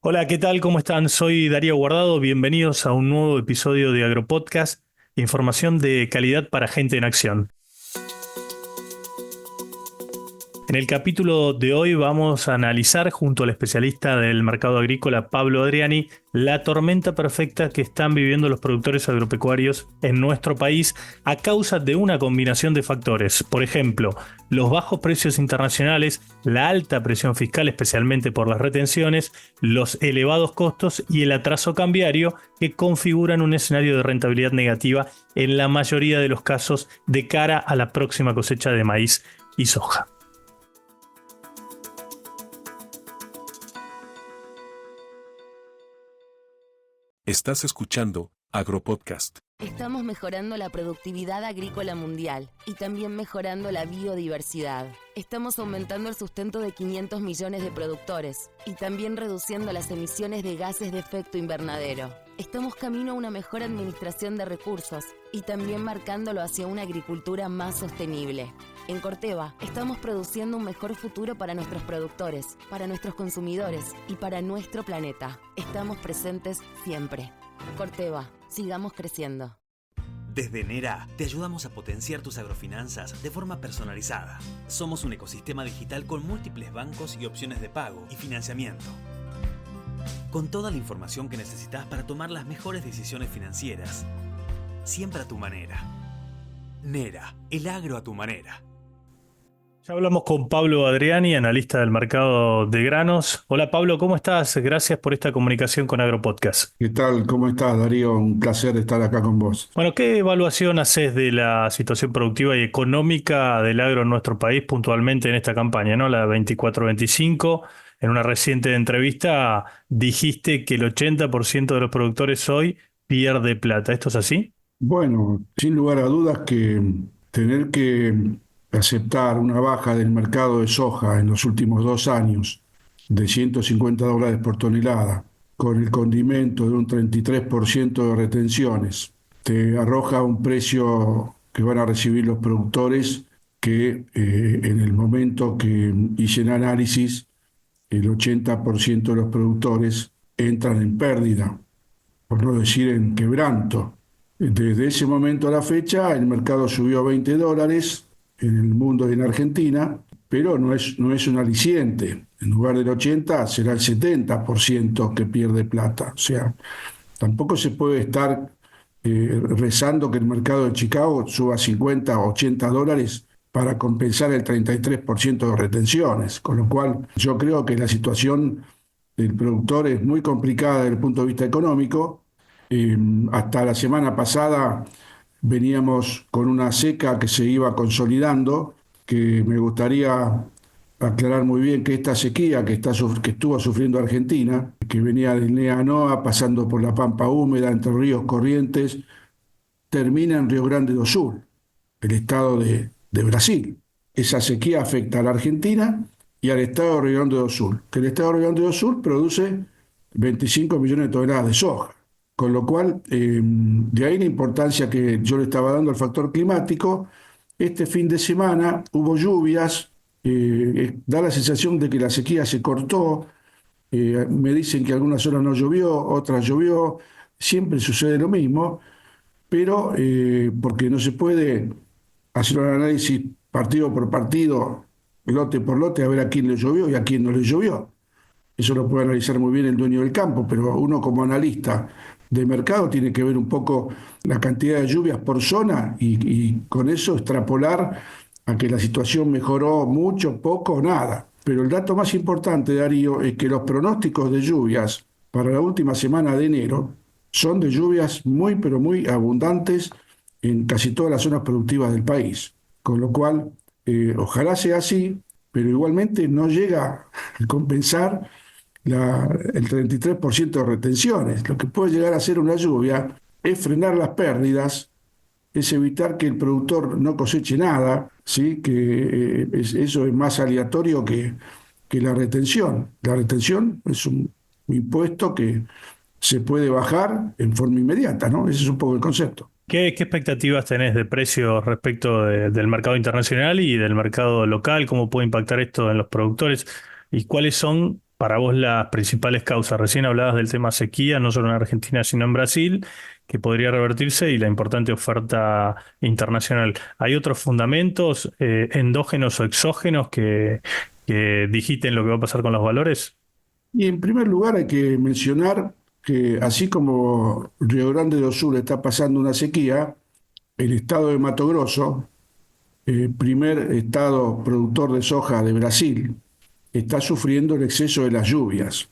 Hola, ¿qué tal? ¿Cómo están? Soy Darío Guardado. Bienvenidos a un nuevo episodio de Agropodcast, información de calidad para gente en acción. En el capítulo de hoy vamos a analizar junto al especialista del mercado agrícola Pablo Adriani la tormenta perfecta que están viviendo los productores agropecuarios en nuestro país a causa de una combinación de factores. Por ejemplo, los bajos precios internacionales, la alta presión fiscal especialmente por las retenciones, los elevados costos y el atraso cambiario que configuran un escenario de rentabilidad negativa en la mayoría de los casos de cara a la próxima cosecha de maíz y soja. Estás escuchando Agropodcast. Estamos mejorando la productividad agrícola mundial y también mejorando la biodiversidad. Estamos aumentando el sustento de 500 millones de productores y también reduciendo las emisiones de gases de efecto invernadero. Estamos camino a una mejor administración de recursos y también marcándolo hacia una agricultura más sostenible. En Corteva, estamos produciendo un mejor futuro para nuestros productores, para nuestros consumidores y para nuestro planeta. Estamos presentes siempre. Corteva, sigamos creciendo. Desde Nera, te ayudamos a potenciar tus agrofinanzas de forma personalizada. Somos un ecosistema digital con múltiples bancos y opciones de pago y financiamiento. Con toda la información que necesitas para tomar las mejores decisiones financieras. Siempre a tu manera. Nera, el agro a tu manera. Ya hablamos con Pablo Adriani, analista del mercado de granos. Hola Pablo, ¿cómo estás? Gracias por esta comunicación con Agropodcast. ¿Qué tal? ¿Cómo estás, Darío? Un placer estar acá con vos. Bueno, ¿qué evaluación haces de la situación productiva y económica del agro en nuestro país puntualmente en esta campaña, ¿no? La 24-25. En una reciente entrevista dijiste que el 80% de los productores hoy pierde plata. ¿Esto es así? Bueno, sin lugar a dudas que tener que aceptar una baja del mercado de soja en los últimos 2 años de $150 por tonelada, con el condimento de un 33% de retenciones, te arroja un precio que van a recibir los productores que en el momento que hice el análisis, el 80% de los productores entran en pérdida, por no decir en quebranto. Desde ese momento a la fecha, el mercado subió a $20 en el mundo y en Argentina, pero no es un aliciente. En lugar del 80 será el 70% que pierde plata. O sea, tampoco se puede estar rezando que el mercado de Chicago suba 50 o $80 para compensar el 33% de retenciones. Con lo cual, yo creo que la situación del productor es muy complicada desde el punto de vista económico. Hasta la semana pasada veníamos con una seca que se iba consolidando, que me gustaría aclarar muy bien que esta sequía que estuvo sufriendo Argentina, que venía del NEA-NOA, pasando por la Pampa Húmeda, Entre Ríos, Corrientes, termina en Río Grande do Sul, el estado de Brasil. Esa sequía afecta a la Argentina y al estado de Río Grande do Sul, que el estado de Río Grande do Sul produce 25 millones de toneladas de soja. Con lo cual, de ahí la importancia que yo le estaba dando al factor climático. Este fin de semana hubo lluvias, da la sensación de que la sequía se cortó. Me dicen que algunas zonas no llovió, otras llovió, siempre sucede lo mismo, pero porque no se puede hacer un análisis partido por partido, lote por lote, a ver a quién le llovió y a quién no le llovió. Eso lo puede analizar muy bien el dueño del campo, pero uno como analista de mercado tiene que ver un poco la cantidad de lluvias por zona y con eso extrapolar a que la situación mejoró mucho, poco o nada. Pero el dato más importante, Darío, es que los pronósticos de lluvias para la última semana de enero son de lluvias muy, pero muy abundantes en casi todas las zonas productivas del país. Con lo cual, ojalá sea así, pero igualmente no llega a compensar el 33% de retenciones. Lo que puede llegar a ser una lluvia es frenar las pérdidas, es evitar que el productor no coseche nada, ¿sí? Que eso es más aleatorio que la retención. La retención es un impuesto que se puede bajar en forma inmediata, ¿no? Ese es un poco el concepto. ¿Qué expectativas tenés de precios respecto del mercado internacional y del mercado local? ¿Cómo puede impactar esto en los productores? ¿Y cuáles son para vos las principales causas? Recién hablabas del tema sequía, no solo en Argentina, sino en Brasil, que podría revertirse y la importante oferta internacional. ¿Hay otros fundamentos endógenos o exógenos que digiten lo que va a pasar con los valores? Y en primer lugar hay que mencionar que así como Río Grande do Sul está pasando una sequía, el estado de Mato Grosso, primer estado productor de soja de Brasil, está sufriendo el exceso de las lluvias.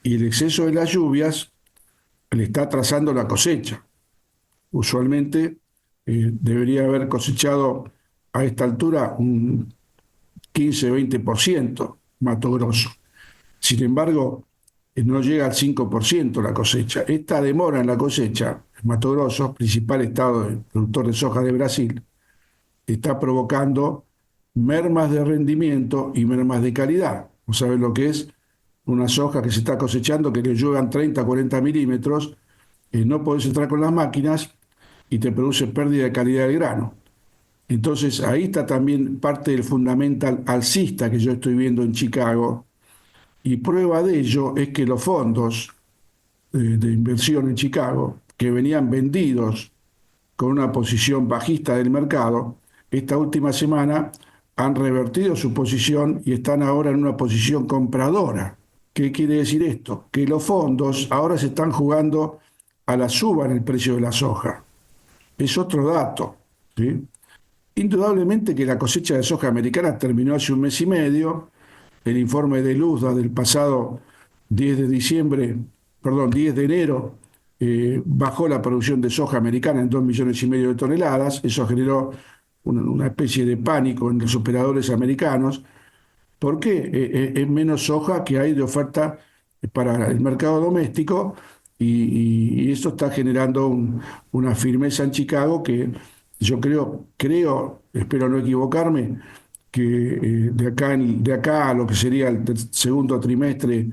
Y el exceso de las lluvias le está atrasando la cosecha. Usualmente debería haber cosechado a esta altura un 15-20% Mato Grosso. Sin embargo, no llega al 5% la cosecha. Esta demora en la cosecha, en Mato Grosso, principal estado productor de soja de Brasil, está provocando mermas de rendimiento y mermas de calidad. ¿No sabes lo que es? Una soja que se está cosechando, que le lluevan 30, 40 milímetros, no podés entrar con las máquinas y te produce pérdida de calidad del grano. Entonces ahí está también parte del fundamental alcista que yo estoy viendo en Chicago, y prueba de ello es que los fondos de inversión en Chicago, que venían vendidos con una posición bajista del mercado, esta última semana han revertido su posición y están ahora en una posición compradora. ¿Qué quiere decir esto? Que los fondos ahora se están jugando a la suba en el precio de la soja. Es otro dato, ¿sí? Indudablemente que la cosecha de soja americana terminó hace un mes y medio. El informe de Luzda del pasado 10 de diciembre, perdón, 10 de enero, bajó la producción de soja americana en 2,5 millones de toneladas. Eso generó una especie de pánico en los operadores americanos, porque es menos soja que hay de oferta para el mercado doméstico, y eso está generando una firmeza en Chicago que yo creo, espero no equivocarme, que de acá a lo que sería el segundo trimestre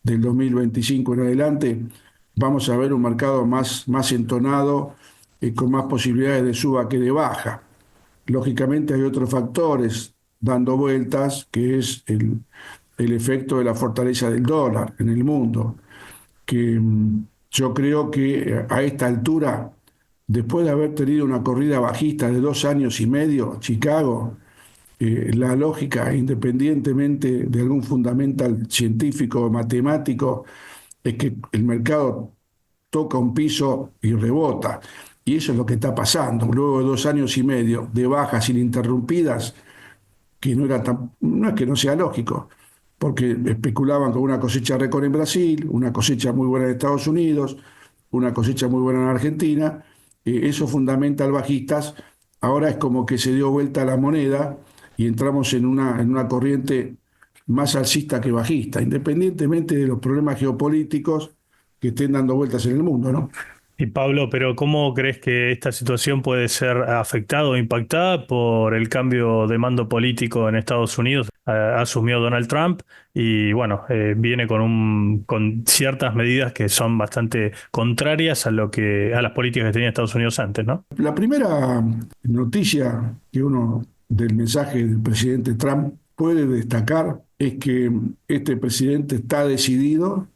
del 2025 en adelante, vamos a ver un mercado más entonado, con más posibilidades de suba que de baja. Lógicamente hay otros factores dando vueltas, que es el efecto de la fortaleza del dólar en el mundo, que yo creo que a esta altura, después de haber tenido una corrida bajista de 2 años y medio, Chicago, la lógica, independientemente de algún fundamental científico o matemático, es que el mercado toca un piso y rebota. Y eso es lo que está pasando. Luego de 2 años y medio de bajas ininterrumpidas, que no es que no sea lógico, porque especulaban con una cosecha récord en Brasil, una cosecha muy buena en Estados Unidos, una cosecha muy buena en Argentina, esos fundamental bajistas, ahora es como que se dio vuelta la moneda y entramos en una corriente más alcista que bajista, independientemente de los problemas geopolíticos que estén dando vueltas en el mundo, ¿no? Y Pablo, pero ¿cómo crees que esta situación puede ser afectada o impactada por el cambio de mando político en Estados Unidos? Asumió Donald Trump y bueno, viene con ciertas medidas que son bastante contrarias a las políticas que tenía Estados Unidos antes, ¿no? La primera noticia que uno del mensaje del presidente Trump puede destacar es que este presidente está decidido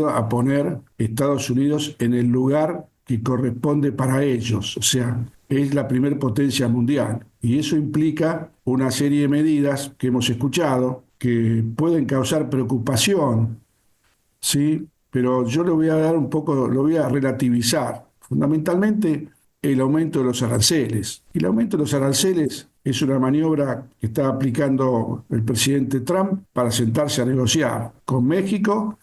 a poner Estados Unidos en el lugar que corresponde para ellos. O sea, es la primer potencia mundial. Y eso implica una serie de medidas que hemos escuchado que pueden causar preocupación, ¿sí? Pero yo le voy a dar un poco, lo voy a relativizar. Fundamentalmente, el aumento de los aranceles. Y el aumento de los aranceles es una maniobra que está aplicando el presidente Trump para sentarse a negociar con México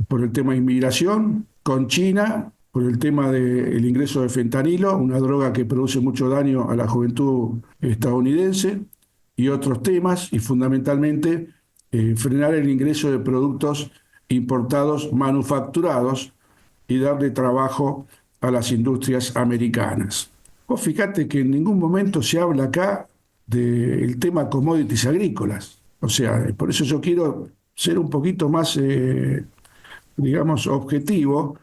por el tema de inmigración, con China por el tema del ingreso de fentanilo, una droga que produce mucho daño a la juventud estadounidense, y otros temas, y fundamentalmente frenar el ingreso de productos importados manufacturados y darle trabajo a las industrias americanas. Vos fíjate que en ningún momento se habla acá del tema commodities agrícolas. O sea, por eso yo quiero ser un poquito más, digamos, objetivo,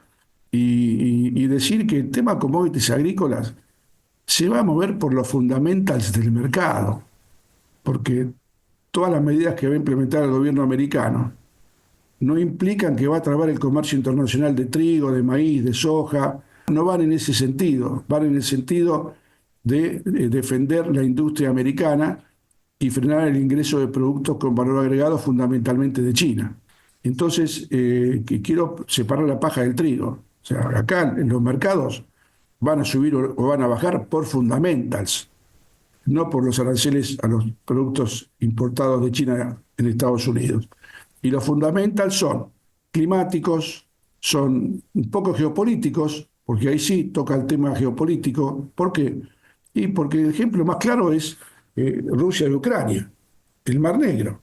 y decir que el tema commodities agrícolas se va a mover por los fundamentals del mercado, porque todas las medidas que va a implementar el gobierno americano no implican que va a trabar el comercio internacional de trigo, de maíz, de soja, no van en ese sentido, van en el sentido de defender la industria americana y frenar el ingreso de productos con valor agregado fundamentalmente de China. Entonces, que quiero separar la paja del trigo. O sea, acá en los mercados van a subir o van a bajar por fundamentals, no por los aranceles a los productos importados de China en Estados Unidos. Y los fundamentals son climáticos, son un poco geopolíticos, porque ahí sí toca el tema geopolítico. ¿Por qué? Y porque el ejemplo más claro es Rusia y Ucrania, el Mar Negro.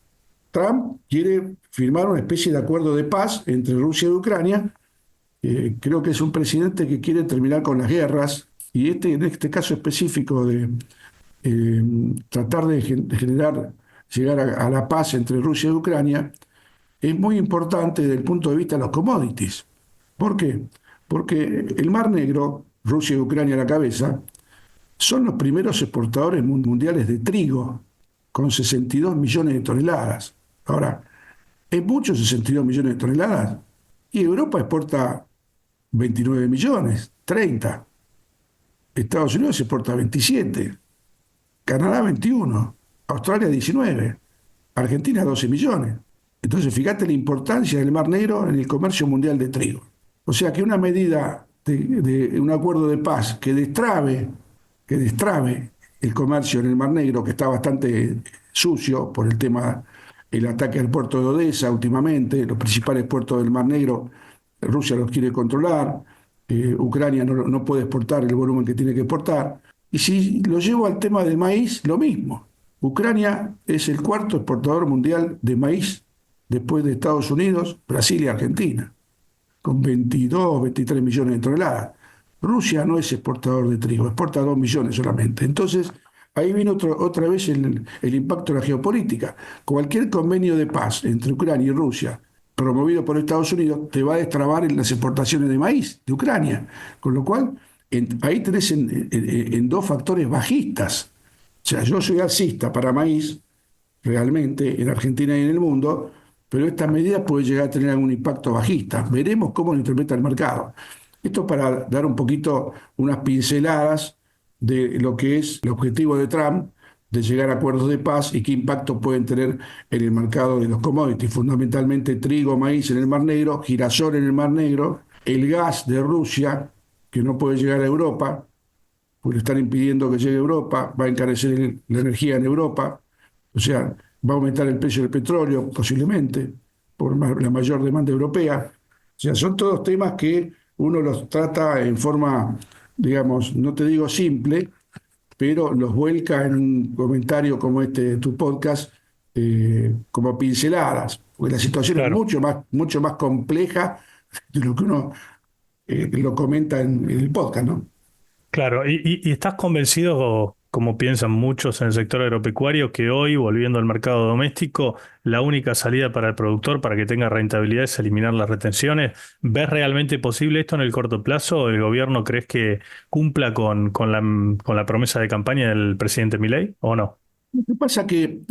Trump quiere firmar una especie de acuerdo de paz entre Rusia y Ucrania. Creo que es un presidente que quiere terminar con las guerras, y en este caso específico de tratar de generar, llegar a la paz entre Rusia y Ucrania, es muy importante desde el punto de vista de los commodities. ¿Por qué? Porque el Mar Negro, Rusia y Ucrania a la cabeza, son los primeros exportadores mundiales de trigo, con 62 millones de toneladas. Ahora, es mucho 62 millones de toneladas, y Europa exporta 29 millones, 30. Estados Unidos exporta 27, Canadá 21, Australia 19, Argentina 12 millones. Entonces, fíjate la importancia del Mar Negro en el comercio mundial de trigo. O sea que una medida de un acuerdo de paz que destrabe el comercio en el Mar Negro, que está bastante sucio por el tema, el ataque al puerto de Odesa últimamente, los principales puertos del Mar Negro, Rusia los quiere controlar, Ucrania no puede exportar el volumen que tiene que exportar. Y si lo llevo al tema del maíz, lo mismo. Ucrania es el cuarto exportador mundial de maíz después de Estados Unidos, Brasil y Argentina, con 22, 23 millones de toneladas. Rusia no es exportador de trigo, exporta 2 millones solamente. Entonces, ahí viene otra vez el impacto de la geopolítica. Cualquier convenio de paz entre Ucrania y Rusia, promovido por Estados Unidos, te va a destrabar en las exportaciones de maíz de Ucrania. Con lo cual, ahí tenés en dos factores bajistas. O sea, yo soy alcista para maíz, realmente, en Argentina y en el mundo, pero esta medida puede llegar a tener algún impacto bajista. Veremos cómo lo interpreta el mercado. Esto para dar un poquito unas pinceladas de lo que es el objetivo de Trump de llegar a acuerdos de paz y qué impacto pueden tener en el mercado de los commodities, fundamentalmente trigo, maíz en el Mar Negro, girasol en el Mar Negro, el gas de Rusia, que no puede llegar a Europa, porque están impidiendo que llegue a Europa, va a encarecer la energía en Europa, o sea, va a aumentar el precio del petróleo posiblemente por la mayor demanda europea. O sea, son todos temas que uno los trata en forma, digamos, no te digo simple, pero los vuelca en un comentario como este de tu podcast, como pinceladas, porque la situación es Claro. mucho más compleja de lo que uno lo comenta en el podcast, ¿no? Claro, y estás convencido, como piensan muchos en el sector agropecuario, que hoy, volviendo al mercado doméstico, la única salida para el productor para que tenga rentabilidad es eliminar las retenciones. ¿Ves realmente posible esto en el corto plazo? ¿El gobierno crees que cumpla con la promesa de campaña del presidente Milei o no? Lo que pasa que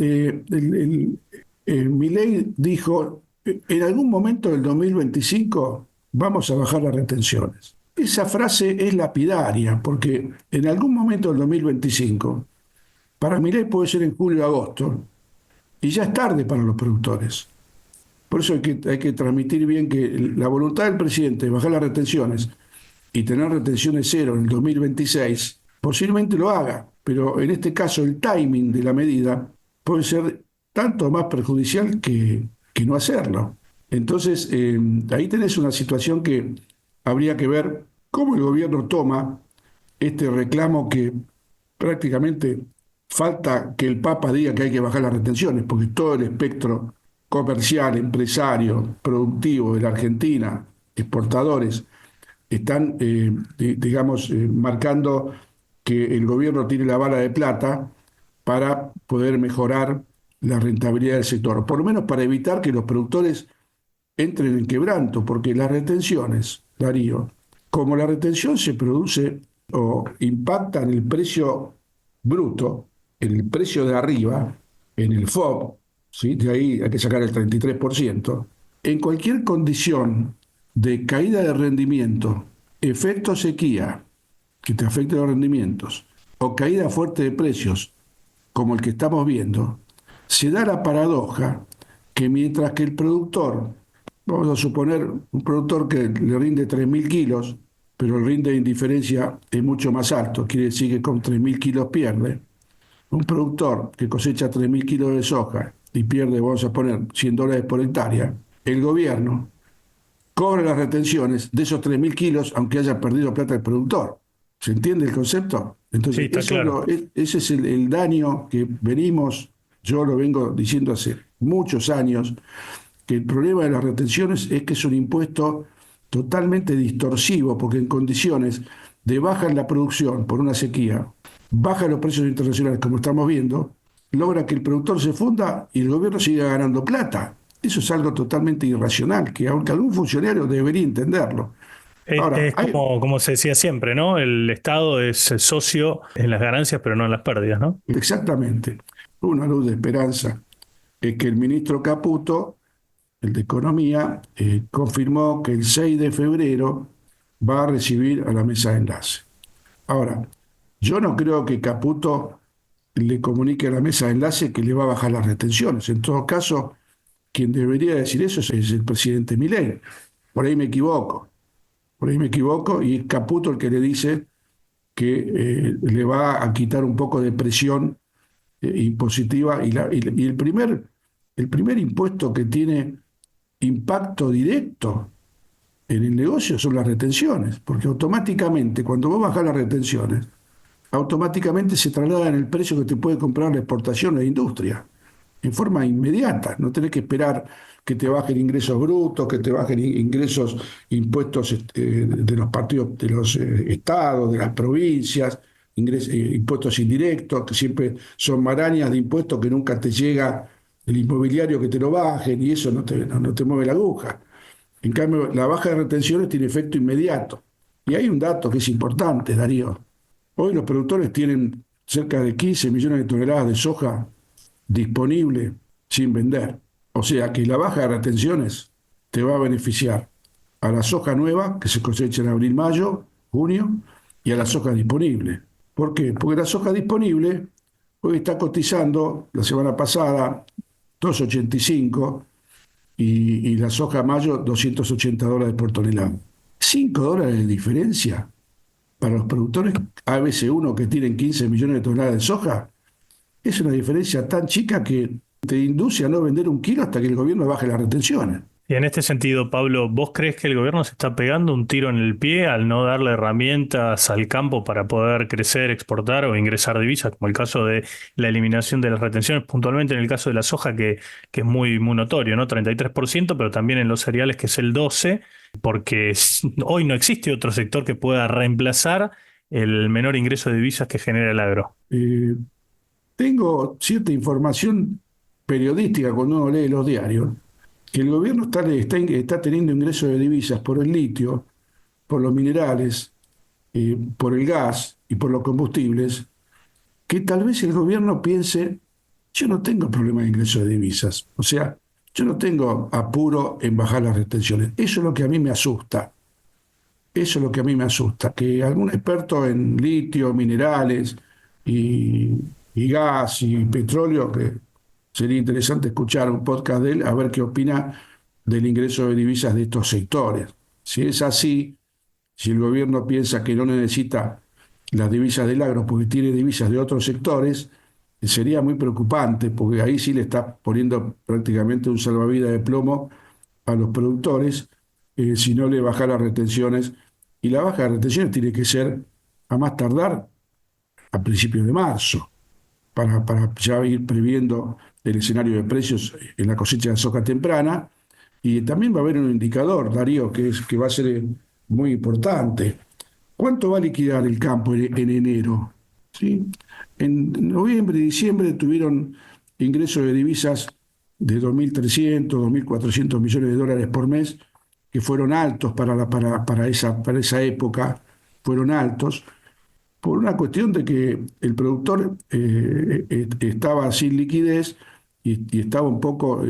Milei dijo, en algún momento del 2025 vamos a bajar las retenciones. Esa frase es lapidaria, porque en algún momento del 2025, para Milei puede ser en julio o agosto, y ya es tarde para los productores. Por eso hay que transmitir bien que la voluntad del presidente de bajar las retenciones y tener retenciones cero en el 2026, posiblemente lo haga, pero en este caso el timing de la medida puede ser tanto más perjudicial que no hacerlo. Entonces, ahí tenés una situación que habría que ver cómo el gobierno toma este reclamo que prácticamente falta que el Papa diga que hay que bajar las retenciones, porque todo el espectro comercial, empresario, productivo de la Argentina, exportadores, están, digamos, marcando que el gobierno tiene la bala de plata para poder mejorar la rentabilidad del sector, por lo menos para evitar que los productores entren en quebranto, porque las retenciones, Darío, como la retención se produce o impacta en el precio bruto, en el precio de arriba, en el FOB, ¿sí? De ahí hay que sacar el 33%. En cualquier condición de caída de rendimiento, efecto sequía, que te afecte los rendimientos, o caída fuerte de precios, como el que estamos viendo, se da la paradoja que mientras que el productor, vamos a suponer un productor que le rinde 3.000 kilos, pero el rinde de indiferencia es mucho más alto, quiere decir que con 3.000 kilos pierde. Un productor que cosecha 3.000 kilos de soja y pierde, vamos a poner, $100 por hectárea, el gobierno cobra las retenciones de esos 3.000 kilos, aunque haya perdido plata el productor. ¿Se entiende el concepto? Sí, Entonces, está claro. ese es el daño que venimos, yo lo vengo diciendo hace muchos años, que el problema de las retenciones es que es un impuesto totalmente distorsivo, porque en condiciones de baja en la producción por una sequía, baja los precios internacionales como estamos viendo, logra que el productor se funda y el gobierno siga ganando plata. Eso es algo totalmente irracional, que aunque algún funcionario debería entenderlo. Ahora, Es hay, como se decía siempre, ¿no? El Estado es socio en las ganancias, pero no en las pérdidas, ¿no? exactamente, una luz de esperanza, es que el ministro Caputo, el de Economía, confirmó que el 6 de febrero va a recibir a la mesa de enlace. Ahora, yo no creo que Caputo le comunique a la mesa de enlace que le va a bajar las retenciones. En todo caso, quien debería decir eso es el presidente Milei. Por ahí me equivoco, por ahí me equivoco, y es Caputo el que le dice que le va a quitar un poco de presión impositiva y el primer impuesto que tiene impacto directo en el negocio son las retenciones, porque automáticamente cuando vos bajás las retenciones, automáticamente se traslada en el precio que te puede comprar la exportación a la industria, en forma inmediata. No tenés que esperar que te bajen ingresos brutos, que te bajen ingresos, impuestos de los partidos, de los estados, de las provincias, impuestos indirectos, que siempre son marañas de impuestos que nunca te llega el inmobiliario que te lo bajen y eso no te mueve la aguja. En cambio, la baja de retenciones tiene efecto inmediato. Y hay un dato que es importante, Darío. Hoy los productores tienen cerca de 15 millones de toneladas de soja disponible sin vender. O sea que la baja de retenciones te va a beneficiar a la soja nueva que se cosecha en abril, mayo, junio y a la soja disponible. ¿Por qué? Porque la soja disponible hoy está cotizando, la semana pasada, 2,85 y la soja mayo, $280 por tonelada. $5 de diferencia para los productores ABC1 que tienen 15 millones de toneladas de soja. Es una diferencia tan chica que te induce a no vender un kilo hasta que el gobierno baje las retenciones. Y en este sentido, Pablo, ¿vos crees que el gobierno se está pegando un tiro en el pie al no darle herramientas al campo para poder crecer, exportar o ingresar divisas, como el caso de la eliminación de las retenciones, puntualmente en el caso de la soja, que es muy notorio, ¿no? 33%, pero también en los cereales, que es el 12%, porque hoy no existe otro sector que pueda reemplazar el menor ingreso de divisas que genera el agro. Tengo cierta información periodística cuando uno lee los diarios, que el gobierno está teniendo ingresos de divisas por el litio, por los minerales, por el gas y por los combustibles, que tal vez el gobierno piense, yo no tengo problema de ingreso de divisas, o sea, yo no tengo apuro en bajar las retenciones. Eso es lo que a mí me asusta. Eso es lo que a mí me asusta, que algún experto en litio, minerales y, y gas y petróleo, que sería interesante escuchar un podcast de él, a ver qué opina del ingreso de divisas de estos sectores. Si es así, si el gobierno piensa que no necesita las divisas del agro porque tiene divisas de otros sectores, sería muy preocupante, porque ahí sí le está poniendo prácticamente un salvavidas de plomo a los productores, si no le baja las retenciones. Y la baja de retenciones tiene que ser a más tardar a principios de marzo, para ya ir previendo el escenario de precios en la cosecha de soja temprana. Y también va a haber un indicador, Darío, que va a ser muy importante. ¿Cuánto va a liquidar el campo en enero? ¿Sí? En noviembre y diciembre tuvieron ingresos de divisas de 2.300, 2.400 millones de dólares por mes, que fueron altos para esa época, fueron altos, por una cuestión de que el productor estaba sin liquidez y estaba un poco,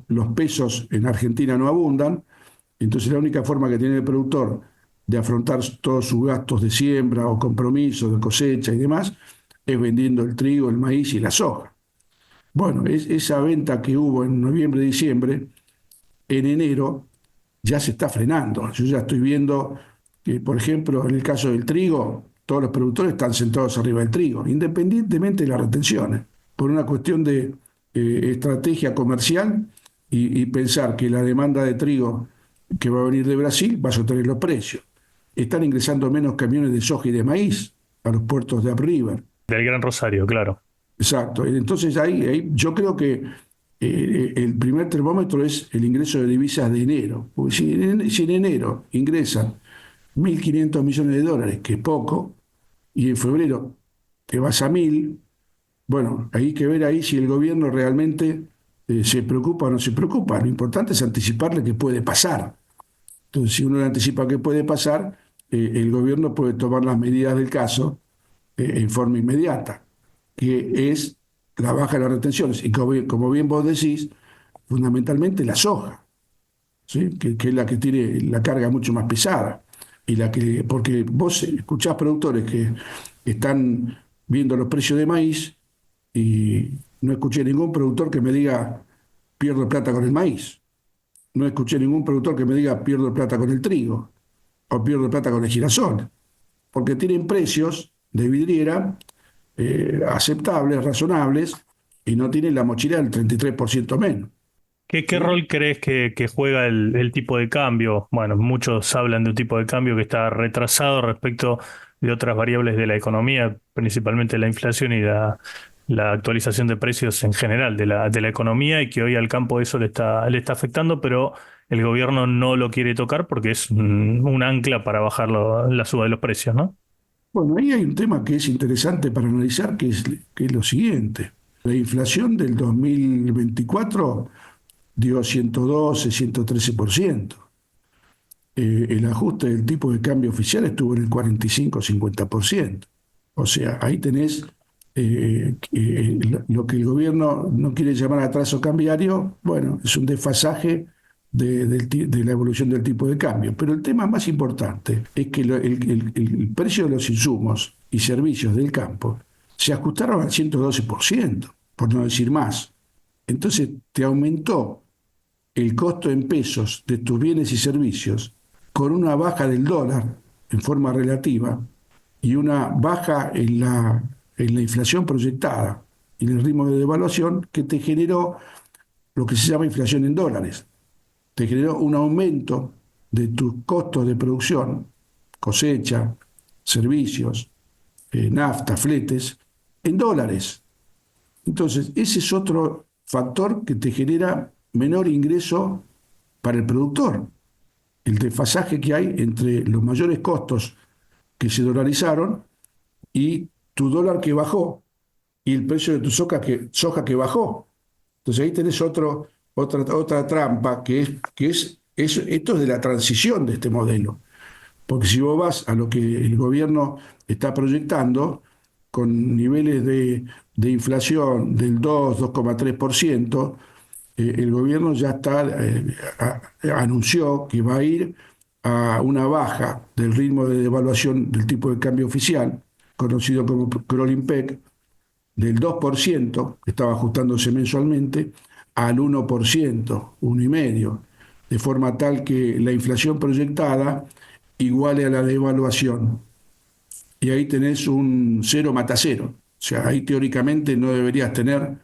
los pesos en Argentina no abundan, entonces la única forma que tiene el productor de afrontar todos sus gastos de siembra o compromisos de cosecha y demás es vendiendo el trigo, el maíz y la soja. Bueno, esa venta que hubo en noviembre, diciembre, en enero ya se está frenando. Yo ya estoy viendo que, por ejemplo, en el caso del trigo, todos los productores están sentados arriba del trigo, independientemente de las retenciones, por una cuestión de estrategia comercial y pensar que la demanda de trigo que va a venir de Brasil va a sostener los precios. Están ingresando menos camiones de soja y de maíz a los puertos de Upriver. Del Gran Rosario, claro. Exacto. Entonces ahí yo creo que el primer termómetro es el ingreso de divisas de enero. Porque si en enero ingresan 1.500 millones de dólares, que es poco, y en febrero te vas a 1.000, bueno, hay que ver ahí si el gobierno realmente se preocupa o no se preocupa. Lo importante es anticiparle que puede pasar. Entonces, si uno le anticipa que puede pasar, el gobierno puede tomar las medidas del caso en forma inmediata, que es la baja de las retenciones. Y como bien vos decís, fundamentalmente la soja, ¿sí? Que es la que tiene la carga mucho más pesada. Porque vos escuchás productores que están viendo los precios de maíz y no escuché ningún productor que me diga pierdo plata con el maíz. No escuché ningún productor que me diga pierdo plata con el trigo o pierdo plata con el girasol, porque tienen precios de vidriera aceptables, razonables, y no tienen la mochila del 33% menos. ¿Qué ¿Sí? rol crees que juega el tipo de cambio? Bueno, muchos hablan de un tipo de cambio que está retrasado respecto de otras variables de la economía, principalmente la inflación y la actualización de precios en general de la economía, y que hoy al campo eso le está afectando, pero el gobierno no lo quiere tocar porque es un ancla para bajar la suba de los precios, ¿no? Bueno, ahí hay un tema que es interesante para analizar, que es lo siguiente. La inflación del 2024 dio 112, 113%. El ajuste del tipo de cambio oficial estuvo en el 45-50%. O sea, ahí tenés lo que el gobierno no quiere llamar atraso cambiario. Bueno, es un desfasaje de la evolución del tipo de cambio. Pero el tema más importante es que el precio de los insumos y servicios del campo se ajustaron al 112%, por no decir más. Entonces te aumentó el costo en pesos de tus bienes y servicios con una baja del dólar en forma relativa y una baja en la inflación proyectada y en el ritmo de devaluación, que te generó lo que se llama inflación en dólares. Te generó un aumento de tus costos de producción, cosecha, servicios, nafta, fletes, en dólares. Entonces, ese es otro factor que te genera menor ingreso para el productor. El desfasaje que hay entre los mayores costos que se dolarizaron y tu dólar que bajó y el precio de tu soja que bajó. Entonces ahí tenés otra trampa esto es de la transición de este modelo. Porque si vos vas a lo que el gobierno está proyectando, con niveles de inflación del 2,3%, el gobierno ya anunció que va a ir a una baja del ritmo de devaluación del tipo de cambio oficial, conocido como crawling peg, del 2%, que estaba ajustándose mensualmente, al 1%, 1,5%, de forma tal que la inflación proyectada iguale a la devaluación. Y ahí tenés un cero mata cero. O sea, ahí teóricamente no deberías tener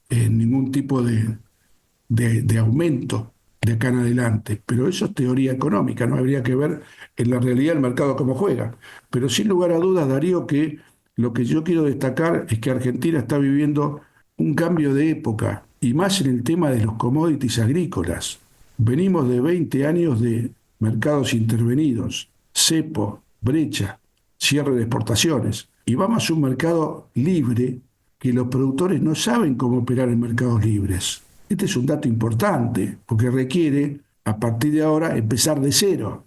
ningún tipo de aumento de acá en adelante. Pero eso es teoría económica, no habría que ver en la realidad el mercado cómo juega. Pero sin lugar a dudas, Darío, que lo que yo quiero destacar es que Argentina está viviendo un cambio de época, y más en el tema de los commodities agrícolas. Venimos de 20 años de mercados intervenidos, cepo, brecha, cierre de exportaciones, y vamos a un mercado libre que los productores no saben cómo operar en mercados libres. Este es un dato importante, porque requiere, a partir de ahora, empezar de cero.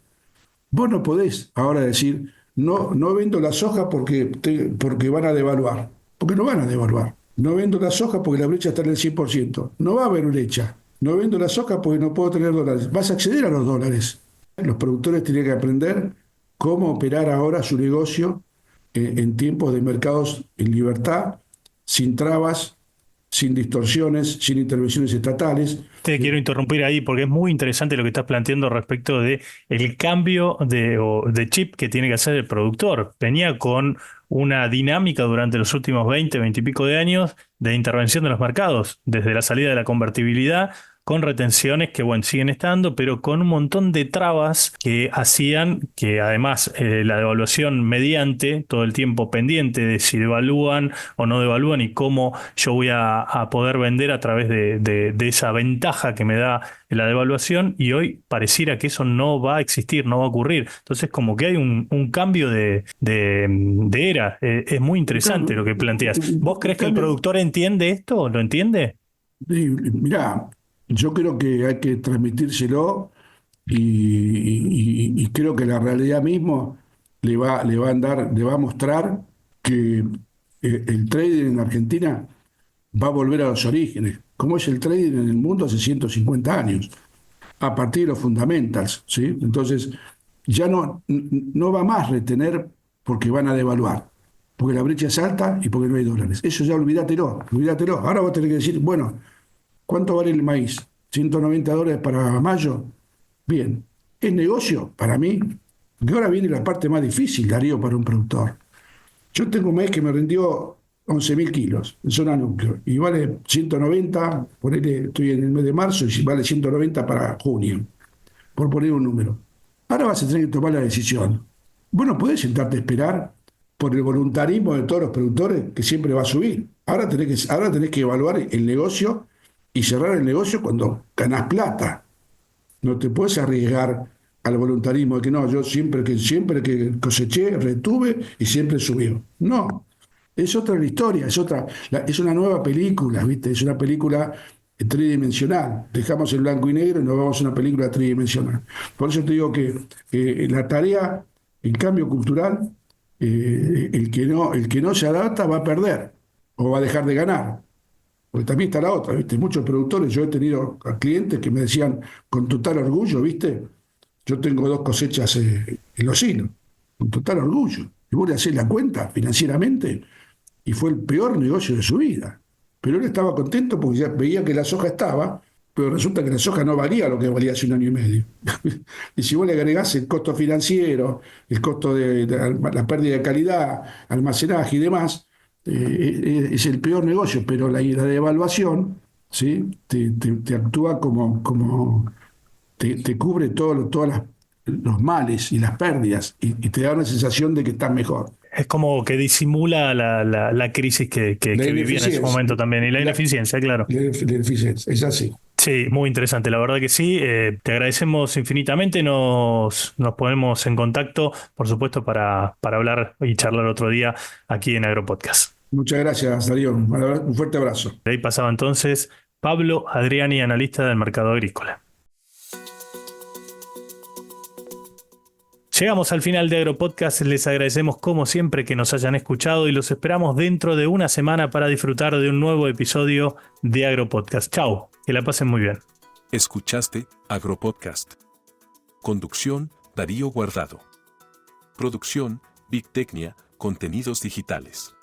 Vos no podés ahora decir, no, no vendo la soja porque van a devaluar, porque no van a devaluar. No vendo la soja porque la brecha está en el 100%. No va a haber brecha. No vendo la soja porque no puedo tener dólares. Vas a acceder a los dólares. Los productores tienen que aprender cómo operar ahora su negocio en tiempos de mercados en libertad, sin trabas, sin distorsiones, sin intervenciones estatales. Te quiero interrumpir ahí porque es muy interesante lo que estás planteando respecto de el cambio de chip que tiene que hacer el productor. Venía con una dinámica durante los últimos 20 y pico de años de intervención de los mercados, desde la salida de la convertibilidad, con retenciones que, bueno, siguen estando, pero con un montón de trabas que hacían que además la devaluación mediante, todo el tiempo pendiente de si devalúan o no devalúan y cómo yo voy a poder vender a través de esa ventaja que me da la devaluación, y hoy pareciera que eso no va a existir, no va a ocurrir. Entonces como que hay un cambio de era. Es muy interesante lo que planteas. ¿Vos crees que el productor entiende esto? ¿Lo entiende? Mirá, yo creo que hay que transmitírselo y creo que la realidad mismo le va a mostrar que el trading en Argentina va a volver a los orígenes, como es el trading en el mundo hace 150 años, a partir de los fundamentals, ¿sí? Entonces, ya no va más retener porque van a devaluar, porque la brecha es alta y porque no hay dólares. Eso ya olvídatelo. Ahora vos tenés que decir, bueno, ¿cuánto vale el maíz? $190 para mayo. Bien, ¿es negocio? Para mí, que ahora viene la parte más difícil, Darío, para un productor. Yo tengo un maíz que me rindió 11.000 kilos en zona núcleo y vale 190, estoy en el mes de marzo y vale 190 para junio, por poner un número. Ahora vas a tener que tomar la decisión. Vos no podés sentarte a esperar por el voluntarismo de todos los productores que siempre va a subir. Ahora tenés que evaluar el negocio y cerrar el negocio cuando ganás plata. No te puedes arriesgar al voluntarismo de que no, yo siempre que coseché, retuve y siempre subió. No, es otra la historia, es una nueva película, ¿viste? Es una película tridimensional. Dejamos el blanco y negro y nos vamos a una película tridimensional. Por eso te digo que la tarea, el cambio cultural, el que no se adapta va a perder o va a dejar de ganar. Porque también está la otra, ¿viste? Muchos productores, yo he tenido clientes que me decían con total orgullo, ¿viste? Yo tengo 2 cosechas en los hilos, con total orgullo. Y vos le hacés la cuenta financieramente y fue el peor negocio de su vida. Pero él estaba contento porque ya veía que la soja estaba, pero resulta que la soja no valía lo que valía hace un año y medio. Y si vos le agregás el costo financiero, el costo de la pérdida de calidad, almacenaje y demás, es el peor negocio, pero la devaluación, ¿sí? te actúa te cubre todos los males y las pérdidas y te da una sensación de que estás mejor. Es como que disimula la crisis que vivía en ese momento también, y la ineficiencia, claro. La ineficiencia, es así. Sí, muy interesante, la verdad que sí. Te agradecemos infinitamente. Nos ponemos en contacto, por supuesto, para hablar y charlar otro día aquí en Agropodcast. Muchas gracias, Darío. Un fuerte abrazo. De ahí pasaba entonces Pablo Adriani, analista del mercado agrícola. Llegamos al final de Agropodcast. Les agradecemos como siempre que nos hayan escuchado y los esperamos dentro de una semana para disfrutar de un nuevo episodio de Agropodcast. Chau, que la pasen muy bien. Escuchaste Agropodcast. Conducción, Darío Guardado. Producción, Big Tecnia, Contenidos Digitales.